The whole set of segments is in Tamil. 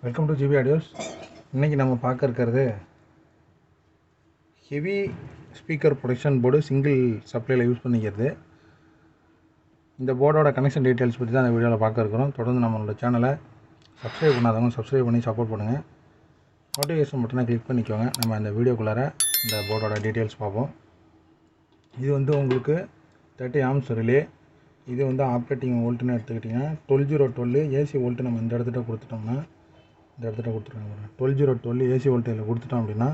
Welcome to GB audios. இன்றைக்கி நம்ம பார்க்க இருக்கிறது heavy speaker production board single சப்ளையில் யூஸ் பண்ணிக்கிறது. இந்த போர்டோட கனெக்ஷன் டீட்டெயில்ஸ் பற்றி தான் இந்த வீடியோவில் பார்க்க இருக்கிறோம். தொடர்ந்து நம்மளோட சேனலை சப்ஸ்கிரைப் பண்ணாதவங்க சப்ஸ்கிரைப் பண்ணி சப்போர்ட் பண்ணுங்கள். நோட்டிஃபிகேஷன் பட்டனை கிளிக் பண்ணிக்கோங்க. நம்ம அந்த வீடியோக்குள்ளார இந்த போர்டோட டீட்டெயில்ஸ் பார்ப்போம். இது உங்களுக்கு 30 ஆம்ஸ் ரிலே. இது ஆப்ரேட்டிங் வோல்ட்டுன்னு எடுத்துக்கிட்டிங்கன்னா 12012 ஏசி வோல்ட்டு நம்ம இந்த இடத்துல கொடுத்துட்டோம்னா, இந்த இடத்துல கொடுத்துருக்காங்க 12012 ஏசி வோல்ட்டு இதில் கொடுத்துட்டோம் அப்படின்னா,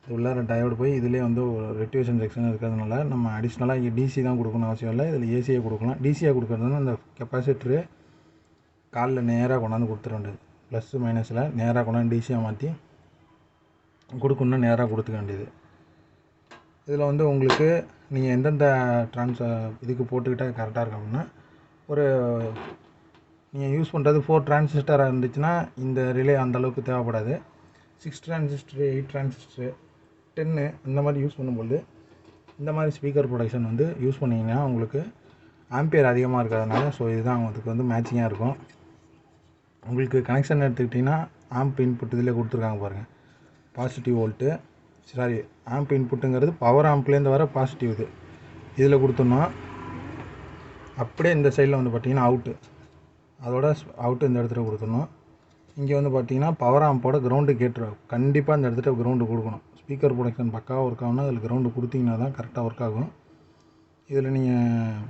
இது உள்ளார டயோடு போய் இதிலே ஒரு ரெக்டிவேஷன் செக்ஷன் இருக்கிறதுனால நம்ம அடிஷ்னலாக டிசி தான் கொடுக்கணும் அவசியம் இல்லை. இதில் ஏசியை கொடுக்கலாம். டிசியாக கொடுக்குறதுனா அந்த கெப்பாசிட்டரு காலில் நேராக கொண்டாந்து கொடுத்துட வேண்டியது. ப்ளஸ்ஸு மைனஸில் நேராக கொண்டாந்து டிசியாக மாற்றி கொடுக்கணுன்னா நேராக கொடுத்துக்க வேண்டியது. இதில் உங்களுக்கு நீங்கள் எந்தெந்த இதுக்கு போட்டுக்கிட்டால் கரெக்டாக இருக்கும் அப்படின்னா, நீங்கள் யூஸ் பண்ணுறது 4 டிரான்சிஸ்டராக இருந்துச்சுன்னா இந்த ரிலே அந்தளவுக்கு தேவைப்படாது. 6 டிரான்சிஸ்டரு, 8 டிரான்சிஸ்டரு, 10 இந்த மாதிரி யூஸ் பண்ணும்போது இந்த மாதிரி ஸ்பீக்கர் ப்ரொடக்ஷன் யூஸ் பண்ணிங்கன்னா உங்களுக்கு ஆம்பியர் அதிகமாக இருக்கிறதுனால இதுதான் அதுக்கு மேட்சிங்காக இருக்கும். உங்களுக்கு கனெக்ஷன் எடுத்துக்கிட்டிங்கன்னா ஆம்ப் இன்புட் இதில் கொடுத்துருக்காங்க பாருங்கள். பாசிட்டிவ் வோல்ட்டு, ஆம்ப் இன்புட்டுங்கிறது பவர் ஆம்ப்லேருந்து வர பாசிட்டிவ் இதில் கொடுத்தோம்னா, அப்படியே இந்த சைடில் பார்த்திங்கன்னா அதோட அவுட்டு இந்த இடத்துல கொடுத்துடணும். இங்கே பார்த்திங்கன்னா பவர் ஆம்போட கிரவுண்டு கேட்டுரும். கண்டிப்பாக இந்த இடத்துல கிரவுண்டு கொடுக்கணும். ஸ்பீக்கர் ப்ரொடக்ஷன் பக்காவாக ஒர்க் ஆகுனா அதில் கிரவுண்டு கொடுத்தீங்கன்னா தான் கரெக்டாக ஒர்க் ஆகும். இதில் நீங்கள்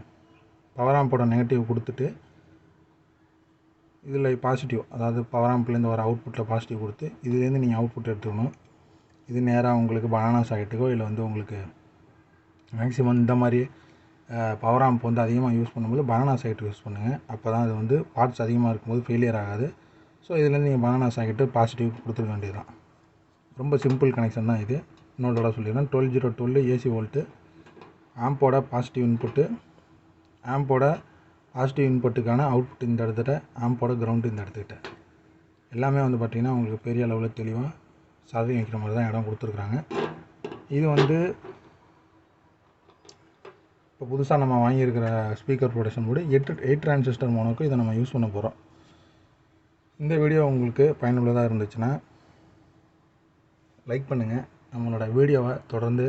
பவர் ஆம்போட நெகட்டிவ் கொடுத்துட்டு இதில் பாசிட்டிவ், அதாவது பவர் ஆம்ப்லேருந்து வர அவுட்புட்டில் பாசிட்டிவ் கொடுத்து இதுலேருந்து நீங்கள் அவுட்புட் எடுத்துக்கணும். இது நேராக உங்களுக்கு பனானா சாக்கெட்டுக்கோ இல்லை உங்களுக்கு மேக்ஸிமம் இந்த மாதிரி பவர் ஆம்ப் அதிகமாக யூஸ் பண்ணும்போது பனானா சாக்கெட் யூஸ் பண்ணுங்கள். அப்போ தான் அது பார்ட்ஸ் அதிகமாக இருக்கும்போது ஃபெயிலியர் ஆகாது. இதுலேருந்து நீங்கள் பனானா சாக்கெட்டு பாசிட்டிவ் கொடுத்துருக்க வேண்டியது தான். ரொம்ப சிம்பிள் கனெக்ஷன் தான் இது. இன்னொரு தடவை சொல்லிடுறேன். 12012 ஏசி வோல்ட்டு, ஆம்போட பாசிட்டிவ் இன்புட்டு, ஆம்போட பாசிட்டிவ் இன்புட்டுக்கான அவுட்புட் இந்த இடத்துல, ஆம்போட கிரவுண்டு இந்த இடத்துக்கிட்ட. எல்லாமே பார்த்திங்கன்னா உங்களுக்கு பெரிய அளவில் தெளிவாக சாதனை வைக்கிற மாதிரி தான் இடம் கொடுத்துருக்குறாங்க. இது இப்போ புதுசாக நம்ம வாங்கியிருக்கிற ஸ்பீக்கர் ப்ரொடக்ஷன் போர்டு 8 டிரான்சிஸ்டர் மோனோக்கு இதை நம்ம யூஸ் பண்ண போகிறோம். இந்த வீடியோ உங்களுக்கு பயனுள்ளதாக இருந்துச்சுன்னா லைக் பண்ணுங்கள். நம்மளோட வீடியோவை தொடர்ந்து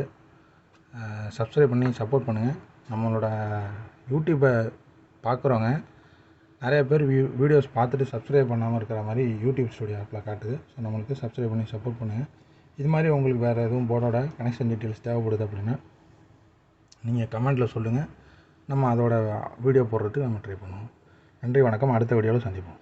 சப்ஸ்கிரைப் பண்ணி சப்போர்ட் பண்ணுங்கள். நம்மளோட யூடியூப்பை பார்க்குறவங்க நிறைய பேர் வீடியோஸ் பார்த்துட்டு சப்ஸ்கிரைப் பண்ணாமல் இருக்கிற மாதிரி யூடியூப் ஸ்டுடியோ ஆப்பில் காட்டுது. நம்மளுக்கு சப்ஸ்கிரைப் பண்ணி சப்போர்ட் பண்ணுங்கள். இது மாதிரி உங்களுக்கு வேறு எதுவும் போர்டோட கனெக்ஷன் டீட்டெயில்ஸ் தேவைப்படுது அப்படின்னா நீங்கள் கமெண்ட்டில் சொல்லுங்கள். நம்ம அதோட வீடியோ போடுறதுக்கு நம்ம ட்ரை பண்ணுவோம். நன்றி, வணக்கம். அடுத்த வீடியோவில் சந்திப்போம்.